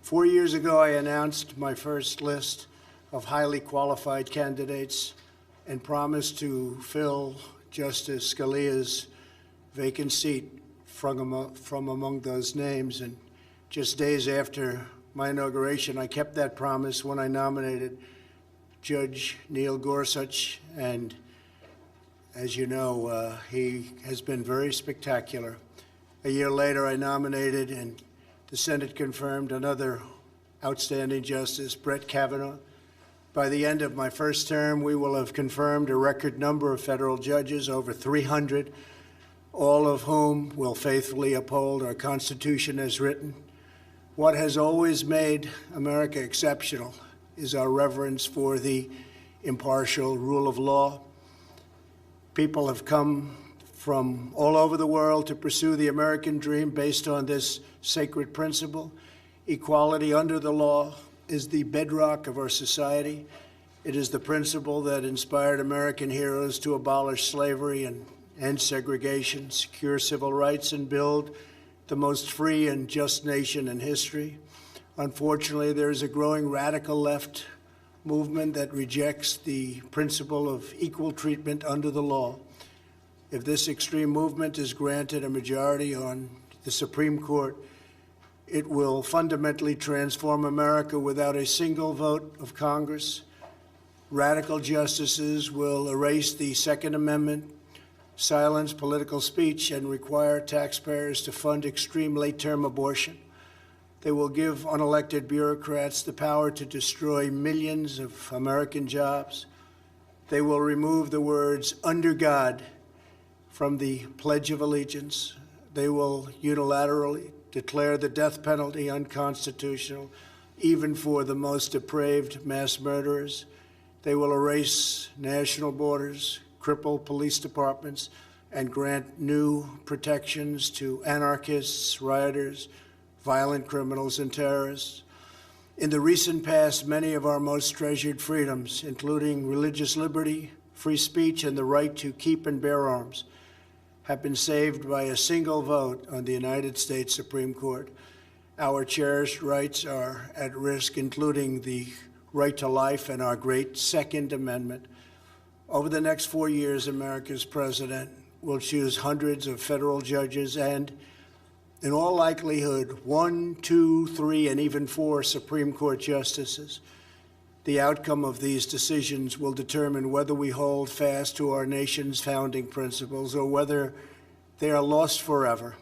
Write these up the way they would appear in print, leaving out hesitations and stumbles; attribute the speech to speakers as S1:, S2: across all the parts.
S1: 4 years ago, I announced my first list of highly qualified candidates and promised to fill Justice Scalia's vacant seat from among those names. And just days after my inauguration, I kept that promise when I nominated Judge Neil Gorsuch. And as you know, he has been very spectacular. A year later, I nominated, and the Senate confirmed, another outstanding justice, Brett Kavanaugh. By the end of my first term, we will have confirmed a record number of federal judges, over 300, all of whom will faithfully uphold our Constitution as written. What has always made America exceptional is our reverence for the impartial rule of law. People have come from all over the world to pursue the American dream based on this sacred principle. Equality under the law is the bedrock of our society. It is the principle that inspired American heroes to abolish slavery and end segregation, secure civil rights, and build the most free and just nation in history. Unfortunately, there is a growing radical left movement that rejects the principle of equal treatment under the law. If this extreme movement is granted a majority on the Supreme Court, it will fundamentally transform America without a single vote of Congress. Radical justices will erase the Second Amendment, silence political speech, and require taxpayers to fund extreme late-term abortion. They will give unelected bureaucrats the power to destroy millions of American jobs. They will remove the words "under God" from the Pledge of Allegiance. They will unilaterally declare the death penalty unconstitutional, even for the most depraved mass murderers. They will erase national borders, cripple police departments, and grant new protections to anarchists, rioters, violent criminals, and terrorists. In the recent past, many of our most treasured freedoms, including religious liberty, free speech, and the right to keep and bear arms, have been saved by a single vote on the United States Supreme Court. Our cherished rights are at risk, including the right to life and our great Second Amendment. Over the next 4 years, America's president will choose hundreds of federal judges and, in all likelihood, 1, 2, 3, and even 4 Supreme Court justices. The outcome of these decisions will determine whether we hold fast to our nation's founding principles or whether they are lost forever.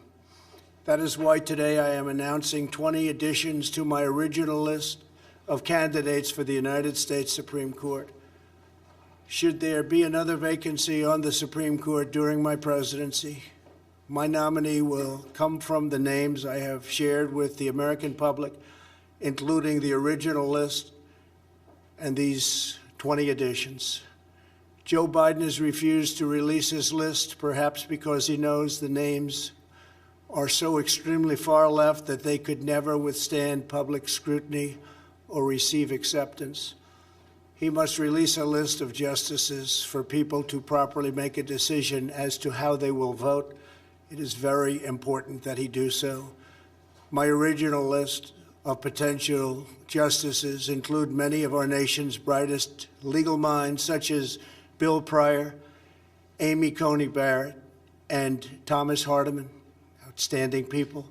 S1: That is why today I am announcing 20 additions to my original list of candidates for the United States Supreme Court. Should there be another vacancy on the Supreme Court during my presidency, my nominee will come from the names I have shared with the American public, including the original list and these 20 additions. Joe Biden has refused to release his list, perhaps because he knows the names are so extremely far left that they could never withstand public scrutiny or receive acceptance. He must release a list of justices for people to properly make a decision as to how they will vote. It is very important that he do so. My original list of potential justices include many of our nation's brightest legal minds, such as Bill Pryor, Amy Coney Barrett, and Thomas Hardiman, outstanding people.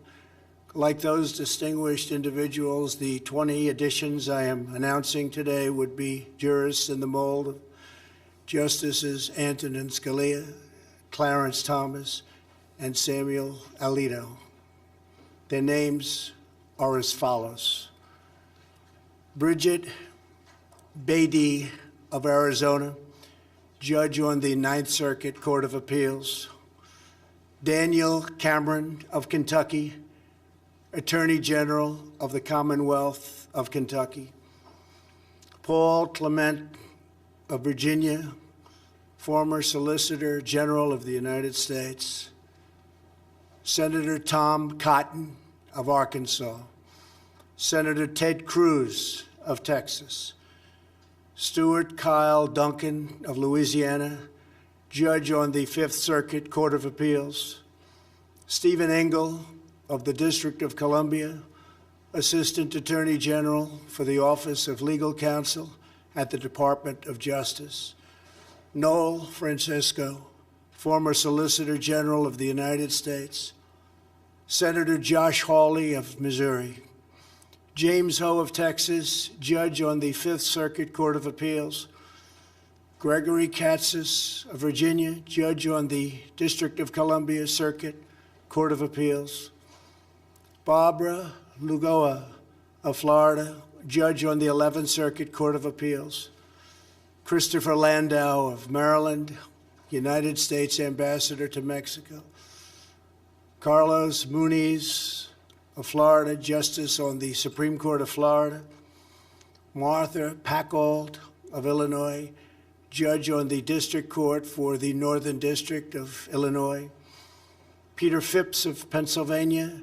S1: Like those distinguished individuals, the 20 additions I am announcing today would be jurists in the mold of Justices Antonin Scalia, Clarence Thomas, and Samuel Alito. Their names are as follows: Bridget Beatty of Arizona, judge on the Ninth Circuit Court of Appeals; Daniel Cameron of Kentucky, Attorney General of the Commonwealth of Kentucky; Paul Clement of Virginia, former Solicitor General of the United States; Senator Tom Cotton of Arkansas; Senator Ted Cruz of Texas; Stuart Kyle Duncan of Louisiana, judge on the Fifth Circuit Court of Appeals; Stephen Engel of the District of Columbia, Assistant Attorney General for the Office of Legal Counsel at the Department of Justice. Noel Francisco, former Solicitor General of the United States. Senator Josh Hawley of Missouri. James Ho of Texas, judge on the Fifth Circuit Court of Appeals. Gregory Katsas of Virginia, judge on the District of Columbia Circuit Court of Appeals. Barbara Lugoa of Florida, judge on the 11th Circuit Court of Appeals. Christopher Landau of Maryland, United States Ambassador to Mexico. Carlos Muniz of Florida, Justice on the Supreme Court of Florida. Martha Packold of Illinois, Judge on the District Court for the Northern District of Illinois. Peter Phipps of Pennsylvania,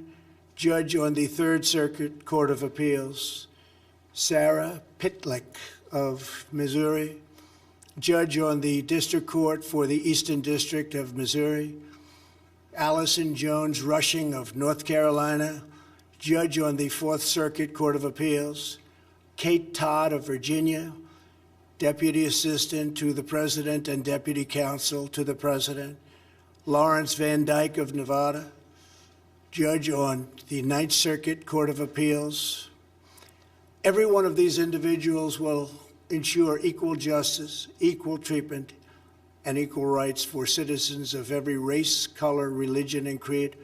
S1: Judge on the Third Circuit Court of Appeals. Sarah Pitlick of Missouri, Judge on the District Court for the Eastern District of Missouri. Allison Jones Rushing of North Carolina, Judge on the Fourth Circuit Court of Appeals. Kate Todd of Virginia, Deputy Assistant to the President and Deputy Counsel to the President. Lawrence Van Dyke of Nevada, Judge on the Ninth Circuit Court of Appeals. Every one of these individuals will ensure equal justice, equal treatment, and equal rights for citizens of every race, color, religion, and creed.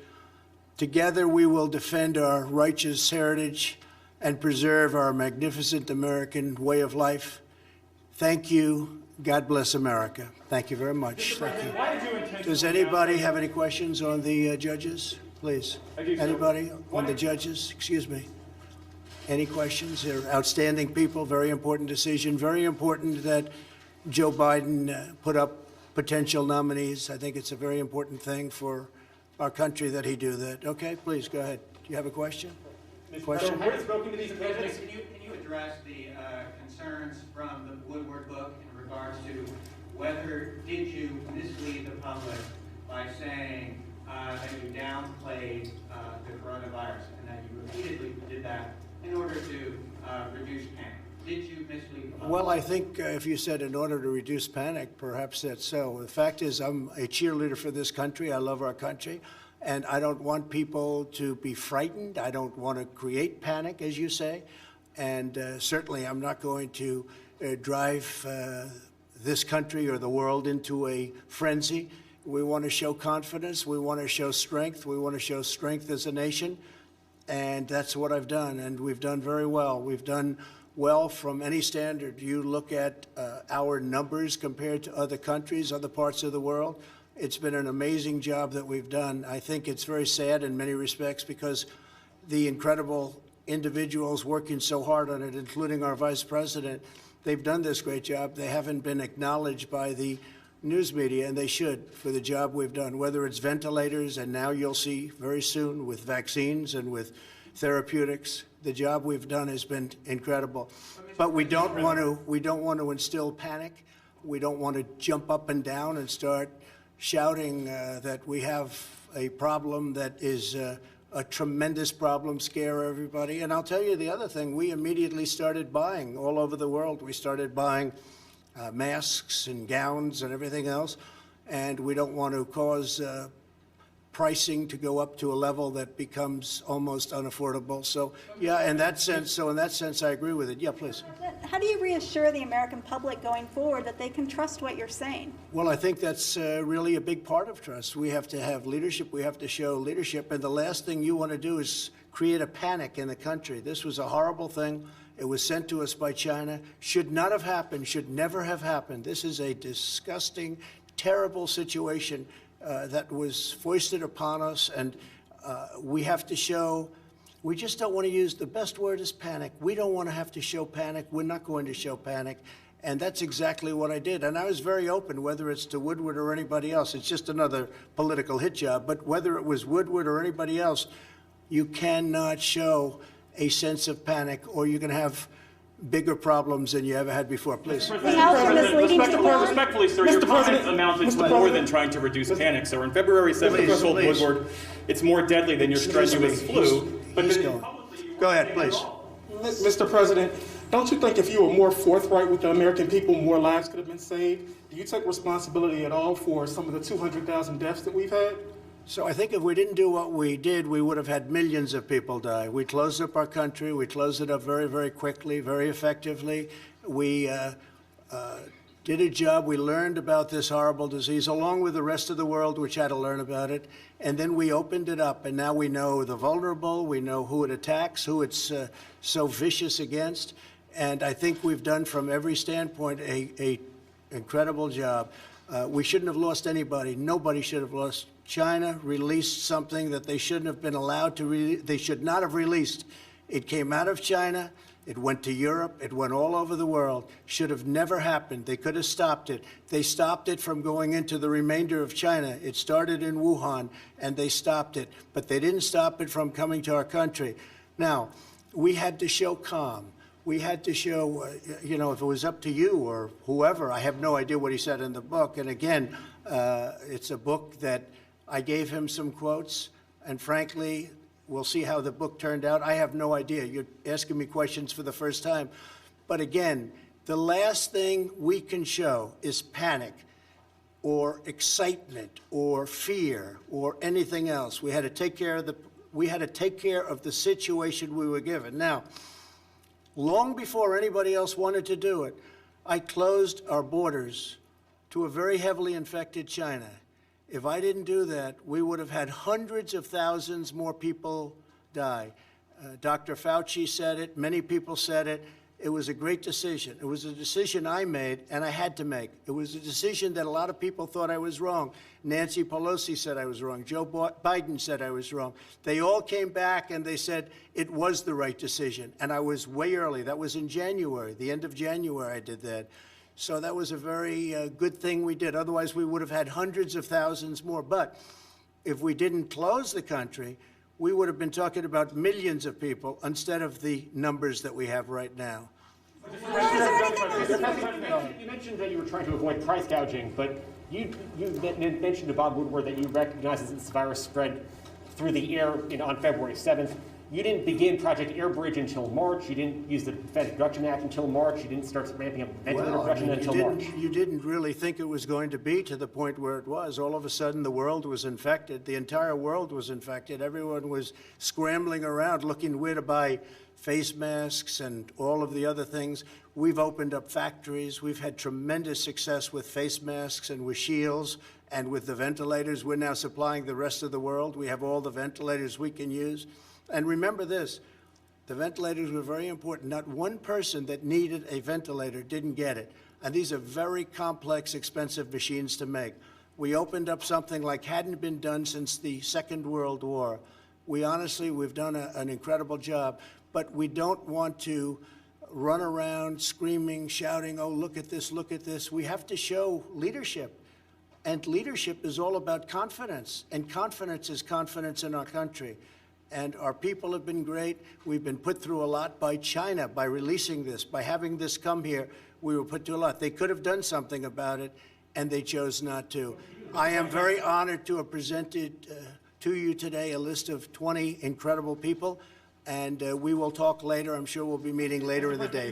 S1: Together, we will defend our righteous heritage and preserve our magnificent American way of life. Thank you. God bless America. Thank you very much. Thank you. Does anybody have any questions on the judges? Please. Anybody on the judges? Excuse me. Any questions? They're outstanding people, very important decision. Very important that Joe Biden put up potential nominees. I think it's a very important thing for our country that he do that. Okay, please, go ahead. Do you have a question? Question?
S2: Can you address the concerns from the Woodward book in regards to whether did you mislead the public by saying that you downplayed the coronavirus and that you repeatedly did that in order to reduce panic? Did you mislead the public?
S1: Well, I think if you said in order to reduce panic, perhaps that's so. The fact is I'm a cheerleader for this country. I love our country. And I don't want people to be frightened. I don't want to create panic, as you say. And certainly I'm not going to drive this country or the world into a frenzy. We want to show confidence. We want to show strength. We want to show strength as a nation. And that's what I've done. And we've done very well. We've done well from any standard. You look at our numbers compared to other countries, other parts of the world. It's been an amazing job that we've done. I think it's very sad in many respects because the incredible individuals working so hard on it, including our vice president, they've done this great job. They haven't been acknowledged by the news media, and they should, for the job we've done, whether it's ventilators, and now you'll see very soon with vaccines and with therapeutics. The job we've done has been incredible. But we don't want to instill panic. We don't want to jump up and down and start shouting that we have a problem that is a tremendous problem, scare everybody. And I'll tell you the other thing, we immediately started buying all over the world. We started buying masks and gowns and everything else, and we don't want to cause pricing to go up to a level that becomes almost unaffordable. So, yeah, in that sense, I agree with it. Yeah, please.
S3: How do you reassure the American public going forward that they can trust what you're saying?
S1: Well, I think that's really a big part of trust. We have to have leadership. We have to show leadership. And the last thing you want to do is create a panic in the country. This was a horrible thing. It was sent to us by China. Should not have happened, should never have happened. This is a disgusting, terrible situation that was foisted upon us, and we have to show, we just don't want to use, the best word is panic. We don't want to have to show panic. We're not going to show panic. And that's exactly what I did. And I was very open, whether it's to Woodward or anybody else. It's just another political hit job. But whether it was Woodward or anybody else, you cannot show a sense of panic, or you're going to have bigger problems than you ever had before. Please.
S4: Respectfully, sir, your comment amounted to more than trying to reduce panic. So on February 7th, you told Woodward it's more deadly than your strenuous flu. But publicly,
S1: Go ahead, please.
S5: Mr. President, don't you think if you were more forthright with the American people, more lives could have been saved? Do you take responsibility at all for some of the 200,000 deaths that we've had?
S1: So I think if we didn't do what we did, we would have had millions of people die. We closed up our country. We closed it up very, very quickly, very effectively. We did a job. We learned about this horrible disease, along with the rest of the world, which had to learn about it. And then we opened it up, and now we know the vulnerable. We know who it attacks, who it's so vicious against. And I think we've done, from every standpoint, a incredible job. We shouldn't have lost anybody. Nobody should have lost. China released something that they shouldn't have been allowed to they should not have released. It came out of China. It went to Europe. It went all over the world. Should have never happened. They could have stopped it. They stopped it from going into the remainder of China. It started in Wuhan, and they stopped it. But they didn't stop it from coming to our country. Now, we had to show calm. We had to show, you know, if it was up to you or whoever, I have no idea what he said in the book. And again, it's a book that I gave him some quotes, and frankly, we'll see how the book turned out. I have no idea. You're asking me questions for the first time. But again, the last thing we can show is panic or excitement or fear or anything else. We had to take care of the situation we were given. Now, long before anybody else wanted to do it, I closed our borders to a very heavily infected China. If I didn't do that, we would have had hundreds of thousands more people die. Dr. Fauci said it. Many people said it. It was a great decision. It was a decision I made, and I had to make. It was a decision that a lot of people thought I was wrong. Nancy Pelosi said I was wrong. Joe Biden said I was wrong. They all came back, and they said it was the right decision. And I was way early. That was in January, the end of January I did that. So that was a very good thing we did. Otherwise, we would have had hundreds of thousands more. But if we didn't close the country, we would have been talking about millions of people instead of the numbers that we have right now.
S6: You mentioned that you were trying to avoid price gouging, but you mentioned to Bob Woodward that you recognize that this virus spread through the air on February 7th. You didn't begin Project Airbridge until March. You didn't use the Defense Production Act until March. You didn't start ramping up ventilator production until March.
S1: You didn't really think it was going to be to the point where it was. All of a sudden, the world was infected. The entire world was infected. Everyone was scrambling around looking where to buy face masks and all of the other things. We've opened up factories. We've had tremendous success with face masks and with shields and with the ventilators. We're now supplying the rest of the world. We have all the ventilators we can use. And remember this, the ventilators were very important. Not one person that needed a ventilator didn't get it. And these are very complex, expensive machines to make. We opened up something like hadn't been done since the Second World War. We've done an incredible job, but we don't want to run around screaming, shouting, oh, look at this, look at this. We have to show leadership. And leadership is all about confidence. And confidence is confidence in our country. And our people have been great. We've been put through a lot by China, by releasing this, by having this come here. We were put through a lot. They could have done something about it, and they chose not to. I am very honored to have presented to you today a list of 20 incredible people, and we will talk later. I'm sure we'll be meeting later in the day.